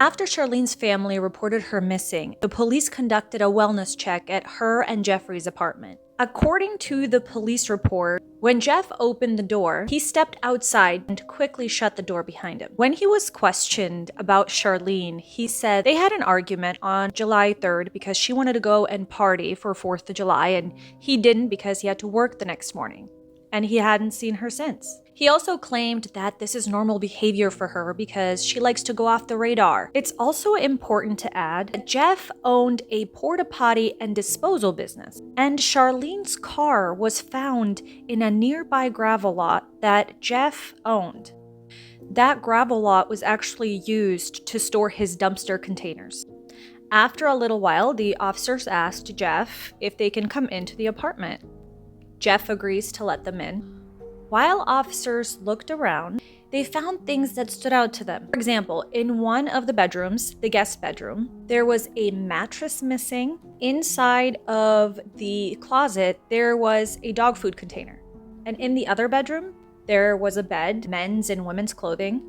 After Charlene's family reported her missing, the police conducted a wellness check at her and Jeffrey's apartment. According to the police report, when Jeff opened the door, he stepped outside and quickly shut the door behind him. When he was questioned about Charlene, he said they had an argument on July 3rd because she wanted to go and party for 4th of July and he didn't because he had to work the next morning. And he hadn't seen her since. He also claimed that this is normal behavior for her because she likes to go off the radar. It's also important to add that Jeff owned a porta potty and disposal business, and Charlene's car was found in a nearby gravel lot that Jeff owned. That gravel lot was actually used to store his dumpster containers. After a little while, the officers asked Jeff if they can come into the apartment. Jeff agrees to let them in. While officers looked around, they found things that stood out to them. For example, in one of the bedrooms, the guest bedroom, there was a mattress missing. Inside of the closet, there was a dog food container. And in the other bedroom, there was a bed, men's and women's clothing,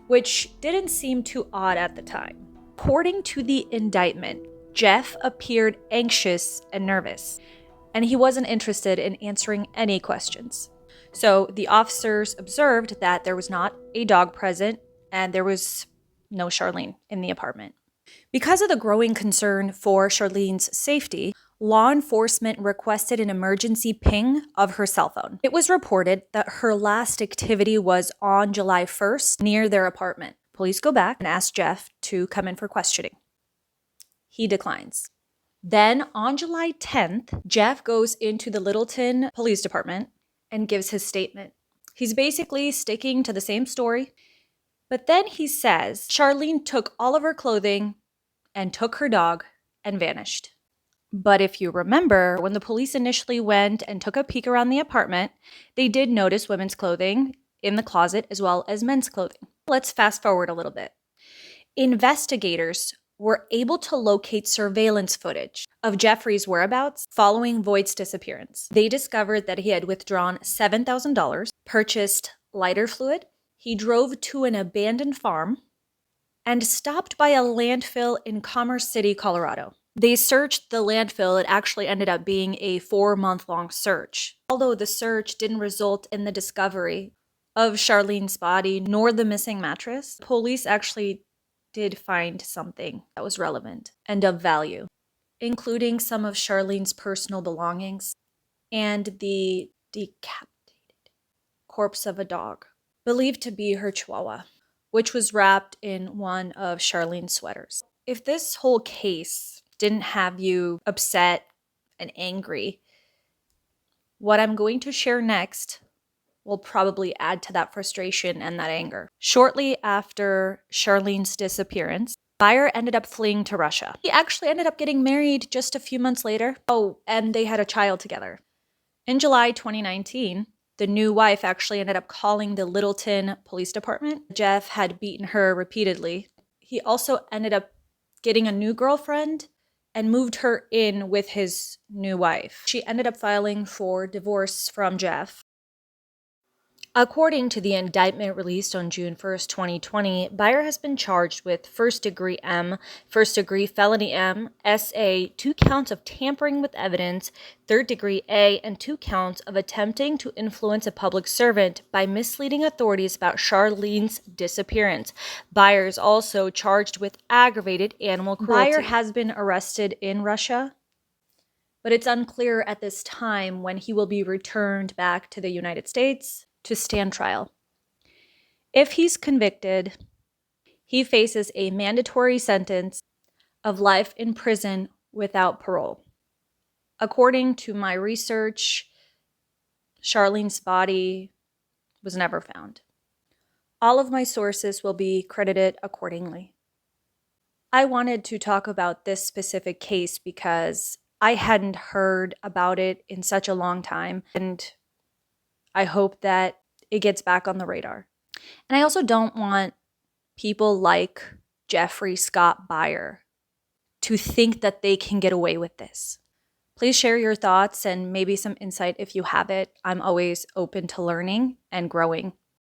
which didn't seem too odd at the time. According to the indictment, Jeff appeared anxious and nervous, and he wasn't interested in answering any questions. So the officers observed that there was not a dog present and there was no Charlene in the apartment. Because of the growing concern for Charlene's safety, law enforcement requested an emergency ping of her cell phone. It was reported that her last activity was on July 1st near their apartment. Police go back and ask Jeff to come in for questioning. He declines. Then on July 10th, Jeff goes into the Littleton Police Department and gives his statement. He's basically sticking to the same story, but then he says Charlene took all of her clothing and took her dog and vanished. But if you remember, when the police initially went and took a peek around the apartment, they did notice women's clothing in the closet as well as men's clothing. Let's fast forward a little bit. Investigators were able to locate surveillance footage of Jeffrey's whereabouts following Voight's disappearance. They discovered that he had withdrawn $7,000, purchased lighter fluid, he drove to an abandoned farm, and stopped by a landfill in Commerce City, Colorado. They searched the landfill. It actually ended up being a 4-month-long search. Although the search didn't result in the discovery of Charlene's body nor the missing mattress, police actually did find something that was relevant and of value, including some of Charlene's personal belongings and the decapitated corpse of a dog, believed to be her chihuahua, which was wrapped in one of Charlene's sweaters. If this whole case didn't have you upset and angry, what I'm going to share next will probably add to that frustration and that anger. Shortly after Charlene's disappearance, Beier ended up fleeing to Russia. He actually ended up getting married just a few months later. Oh, and they had a child together. In July 2019, the new wife actually ended up calling the Littleton Police Department. Jeff had beaten her repeatedly. He also ended up getting a new girlfriend and moved her in with his new wife. She ended up filing for divorce from Jeff. According to the indictment released on June 1st, 2020, Beier has been charged with first-degree M, first-degree felony M, SA, 2 counts of tampering with evidence, third-degree A, and 2 counts of attempting to influence a public servant by misleading authorities about Charlene's disappearance. Beier is also charged with aggravated animal cruelty. Beier has been arrested in Russia, but it's unclear at this time when he will be returned back to the United States to stand trial. If he's convicted, he faces a mandatory sentence of life in prison without parole. According to my research, Charlene's body was never found. All of my sources will be credited accordingly. I wanted to talk about this specific case because I hadn't heard about it in such a long time, and I hope that it gets back on the radar. And I also don't want people like Jeffrey Scott Beier to think that they can get away with this. Please share your thoughts and maybe some insight if you have it. I'm always open to learning and growing.